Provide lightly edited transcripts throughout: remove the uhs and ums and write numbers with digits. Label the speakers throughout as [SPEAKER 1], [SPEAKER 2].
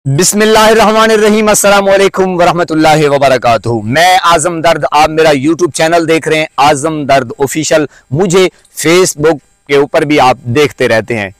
[SPEAKER 1] बिस्मिल्लाहिर्रहमानिर्रहीम, अस्सलाम वालेकुम वरहमतुल्लाहि वबरकातुहू। मैं आजम दर्द, आप मेरा यूट्यूब चैनल देख रहे हैं आजम दर्द ऑफिशियल। मुझे फेसबुक के ऊपर भी आप देखते रहते हैं।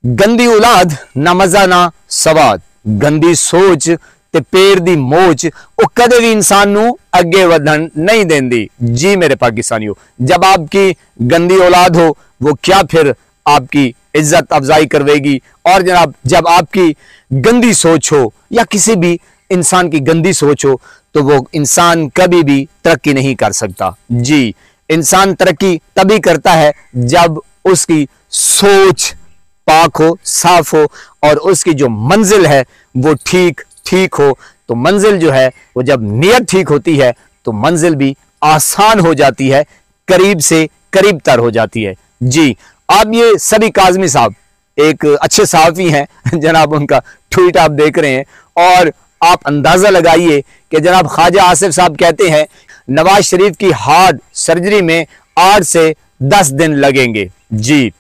[SPEAKER 1] गंदी औलाद ना मजा ना सवाद, गंदी सोच ते पेड़ दी मोच वो कदे भी इंसान नू अगे वधन नहीं देंदी। जी मेरे पाकिस्तानियों, जब आपकी गंदी औलाद हो वो क्या फिर आपकी इज्जत अफजाई करवेगी। और जनाब जब आपकी गंदी सोच हो या किसी भी इंसान की गंदी सोच हो तो वो इंसान कभी भी तरक्की नहीं कर सकता। जी, इंसान तरक्की तभी करता है जब उसकी सोच पाक हो, साफ हो और उसकी जो मंजिल है वो ठीक ठीक हो। तो मंजिल जो है वो जब नियत ठीक होती है तो मंजिल भी आसान हो जाती है, करीब से करीब तर हो जाती है। जी, आप ये सभी काज़मी साहब एक अच्छे सहाफ़ी हैं जनाब, उनका ट्वीट आप देख रहे हैं और आप अंदाज़ा लगाइए कि जनाब ख्वाजा आसिफ साहब कहते हैं नवाज शरीफ की हार्ट सर्जरी में 8 से 10 दिन लगेंगे। जी,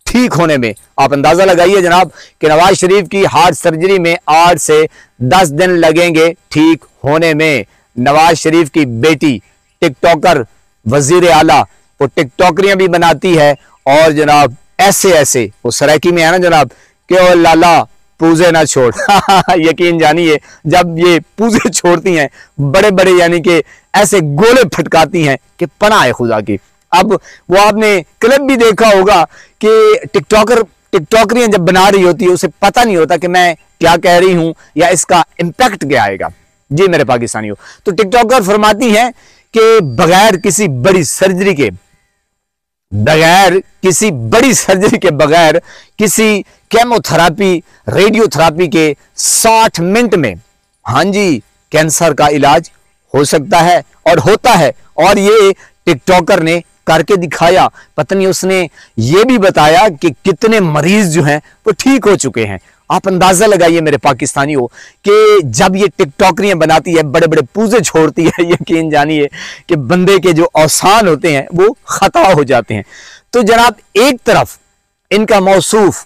[SPEAKER 1] ठीक होने में आप अंदाज़ा लगाइए जनाब कि नवाज शरीफ की हार्ट सर्जरी में 8 से 10 दिन लगेंगे ठीक होने में। नवाज शरीफ की बेटी टिकटॉकर वजीर आला, वो टिकटॉकरियां भी बनाती है और जनाब ऐसे ऐसे वो सरायकी में है ना जनाब कि ओ लाला पूजे ना छोड़ यकीन जानिए जब ये पूजे छोड़ती हैं बड़े बड़े यानी कि ऐसे गोले फटकाती हैं कि पनाह है खुदा की। अब वो आपने क्लिप भी देखा होगा कि टिकटॉकरियां जब बना रही होती है उसे पता नहीं होता कि मैं क्या कह रही हूं या इसका इम्पैक्ट क्या आएगा। जी मेरे पाकिस्तानियों, तो टिकटॉकर फरमाती हैं कि बगैर किसी बड़ी सर्जरी के बगैर किसी केमोथेरापी रेडियोथेरापी के 60 मिनट में, हाँ जी, कैंसर का इलाज हो सकता है और होता है। और ये टिकटॉकर ने करके दिखाया। पता नहीं उसने ये भी बताया कि कितने मरीज जो हैं वो ठीक हो चुके हैं। आप अंदाजा लगाइए मेरे पाकिस्तानियों कि जब ये टिकटॉकरियां बनाती है, बड़े बड़े पूजे छोड़ती है, यकीन जानिए कि बंदे के जो औसान होते हैं वो खता हो जाते हैं। तो जनाब एक तरफ इनका मौसूफ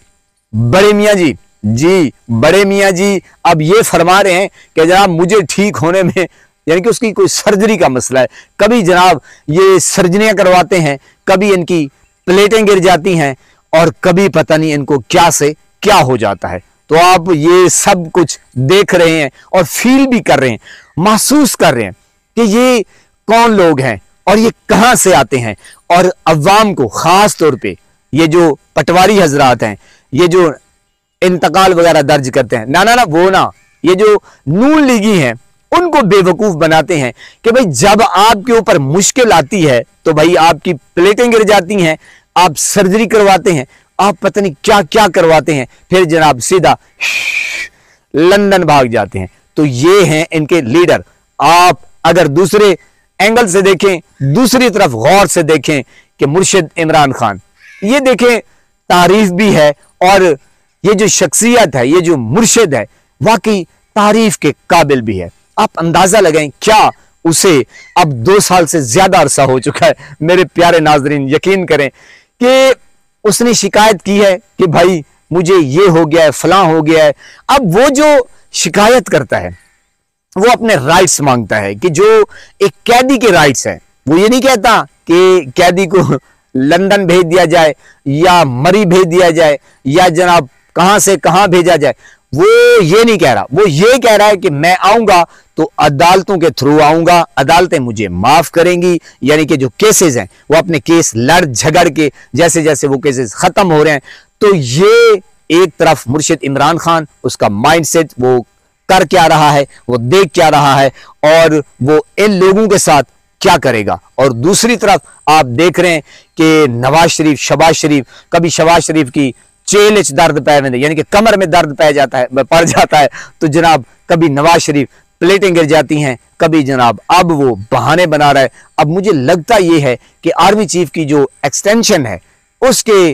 [SPEAKER 1] बड़े मियाँ जी, जी बड़े मियाँ जी अब ये फरमा रहे हैं कि जनाब मुझे ठीक होने में, यानी कि उसकी कोई सर्जरी का मसला है। कभी जनाब ये सर्जरियां करवाते हैं, कभी इनकी प्लेटें गिर जाती हैं और कभी पता नहीं इनको क्या से क्या हो जाता है। तो आप ये सब कुछ देख रहे हैं और फील भी कर रहे हैं, महसूस कर रहे हैं कि ये कौन लोग हैं और ये कहां से आते हैं। और अवाम को खास तौर पे ये जो पटवारी हजरात हैं, ये जो इंतकाल वगैरह दर्ज करते हैं, ना वो ना, ये जो नून लीगी हैं उनको बेवकूफ बनाते हैं कि भाई जब आपके ऊपर मुश्किल आती है तो भाई आपकी प्लेटें गिर जाती हैं, आप सर्जरी करवाते हैं, आप पता नहीं क्या क्या करवाते हैं, फिर जनाब सीधा लंदन भाग जाते हैं। तो ये हैं इनके लीडर। आप अगर दूसरे एंगल से देखें, दूसरी तरफ गौर से देखें कि मुर्शिद इमरान खान, ये देखें तारीफ भी है और ये जो शख्सियत है, ये जो मुर्शिद है, वाकई तारीफ के काबिल भी है। आप अंदाजा लगाएं क्या उसे अब 2 साल से ज्यादा अरसा हो चुका है। मेरे प्यारे नाजरीन यकीन करें कि उसने शिकायत की है कि भाई मुझे ये हो गया है, फलां हो गया है। अब वो जो शिकायत करता है वो अपने राइट्स मांगता है कि जो एक कैदी के राइट्स हैं, वो ये नहीं कहता कि कैदी को लंदन भेज दिया जाए या मरी भेज दिया जाए या जनाब कहां से कहां भेजा जाए। वो ये नहीं कह रहा, वो ये कह रहा है कि मैं आऊंगा तो अदालतों के थ्रू आऊंगा, अदालतें मुझे माफ करेंगी। यानी कि जो केसेस हैं वो अपने केस लड़ झगड़ के जैसे जैसे वो केसेस खत्म हो रहे हैं। तो ये एक तरफ मुर्शिद इमरान खान, उसका माइंडसेट, वो कर क्या रहा है, वो देख क्या रहा है और वो इन लोगों के साथ क्या करेगा। और दूसरी तरफ आप देख रहे हैं कि नवाज शरीफ, शहबाज शरीफ, कभी शहबाज शरीफ की चेल दर्द पै यानी कि कमर में दर्द पड़ जाता है तो जनाब कभी नवाज शरीफ प्लेटें गिर जाती हैं, कभी जनाब अब वो बहाने बना रहा है। अब मुझे लगता ये है कि आर्मी चीफ की जो एक्सटेंशन है उसके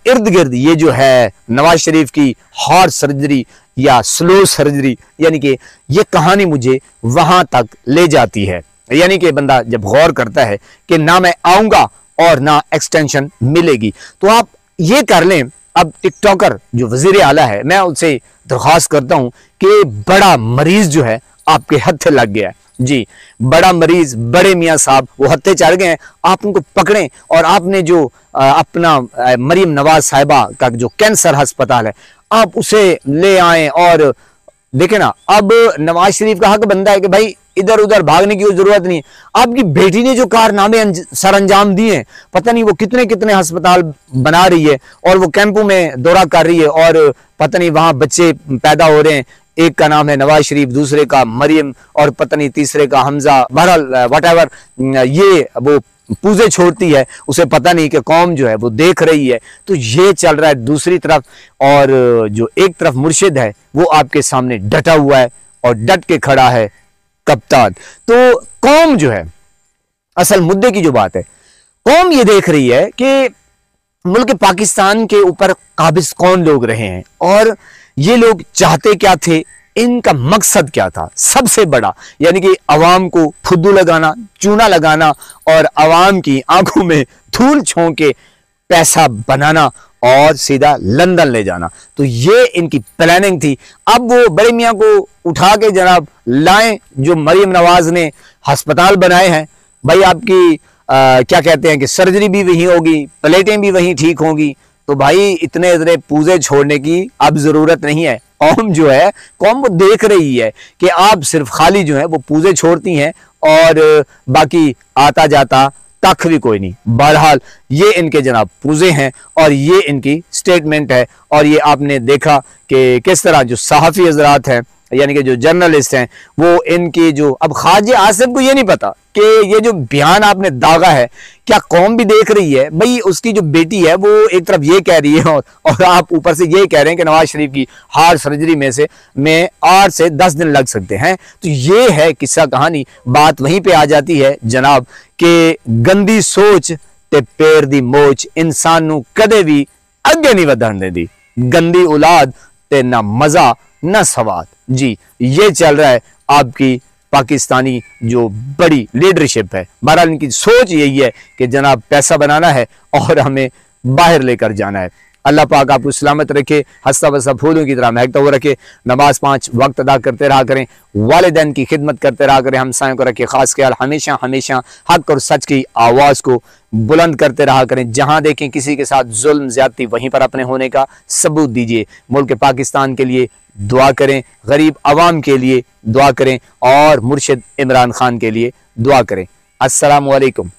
[SPEAKER 1] इर्द गिर्द ये जो है नवाज शरीफ की हार्ट सर्जरी या स्लो सर्जरी, यानी कि ये कहानी मुझे वहां तक ले जाती है। यानी कि बंदा जब गौर करता है कि ना मैं आऊंगा और ना एक्सटेंशन मिलेगी। तो आप ये कर लें अब टिकटॉकर जो वजीर आला है, मैं उनसे दरख्वास्त करता हूं कि बड़ा मरीज जो है आपके हत्थे लग गया है जी, बड़ा मरीज, बड़े मियाँ साहब वो हत्थे चढ़ गए हैं, आप उनको पकड़ें और आपने जो अपना मरीम नवाज साहिबा का जो कैंसर अस्पताल है आप उसे ले आए और देखे ना। अब नवाज शरीफ का हक बनता है कि भाई इधर उधर भागने की जरूरत नहीं है। आपकी बेटी ने जो कारनामे सर अंजाम दिए, पता नहीं वो कितने कितने अस्पताल बना रही है और वो कैंपों में दौरा कर रही है और पता नहीं वहां बच्चे पैदा हो रहे हैं। एक का नाम है नवाज शरीफ, दूसरे का मरियम और पता नहीं तीसरे का हमजा। बहरहाल व्हाटएवर, ये वो पूजे छोड़ती है, उसे पता नहीं कि कौम जो है वो देख रही है। तो ये चल रहा है दूसरी तरफ, और जो एक तरफ मुर्शिद है वो आपके सामने डटा हुआ है और डट के खड़ा है कप्तान। तो कौम जो है, असल मुद्दे की जो बात है, कौम ये देख रही है कि मुल्क पाकिस्तान के ऊपर काबिज कौन लोग रहे हैं और ये लोग चाहते क्या थे, इनका मकसद क्या था सबसे बड़ा, यानी कि अवाम को फुद्दू लगाना, चूना लगाना और अवाम की आंखों में धूल छोंक के पैसा बनाना और सीधा लंदन ले जाना। तो ये इनकी प्लानिंग थी। अब वो बड़े मियाँ को उठा के जनाब लाएं, जो मरियम नवाज ने अस्पताल बनाए हैं। भाई आपकी क्या कहते हैं कि सर्जरी भी वहीं होगी, प्लेटें भी वहीं ठीक होंगी। तो भाई इतने इतने पूजे छोड़ने की अब जरूरत नहीं है। कौम जो है, कौम वो देख रही है कि आप सिर्फ खाली जो है वो पूजे छोड़ती हैं और बाकी आता जाता कख भी कोई नहीं। बहरहाल ये इनके जनाब पूजे हैं और ये इनकी स्टेटमेंट है। और ये आपने देखा कि किस तरह जो सहाफ़ी हजरात हैं, यानी कि जो जर्नलिस्ट हैं, वो इनकी जो, अब ख्वाजा आसिफ को ये नहीं पता कि ये जो बयान आपने दागा है क्या कौम भी देख रही है। भाई उसकी जो बेटी है वो एक तरफ ये कह रही है और आप ऊपर से ये कह रहे हैं कि नवाज शरीफ की हार्ट सर्जरी में 8 से 10 दिन लग सकते हैं। तो ये है किस्सा कहानी। बात वहीं पे आ जाती है जनाब कि गंदी सोच ते पैर दी मोच इंसान नू कदे भी अगे नहीं वधन देती। गंदी औलाद ते ना मजा ना सवाद। जी ये चल रहा है आपकी पाकिस्तानी जो बड़ी लीडरशिप है। बहरहाल इनकी सोच यही है कि जनाब पैसा बनाना है और हमें बाहर लेकर जाना है। अल्लाह पाक आपको सलामत रखे, हंसता बसा फूलों की तरह महकता हुआ रखे। नमाज 5 वक्त अदा करते रहा करें, वालिदैन की खिदमत करते रहा करें, हमसायों को रखे खास ख्याल। हमेशा हमेशा हक और सच की आवाज़ को बुलंद करते रहा करें। जहां देखें किसी के साथ जुल्म ज्यादती, वहीं पर अपने होने का सबूत दीजिए। मुल्क पाकिस्तान के लिए दुआ करें, गरीब आवाम के लिए दुआ करें और मुर्शिद इमरान खान के लिए दुआ करें। अस्सलामु अलैकुम।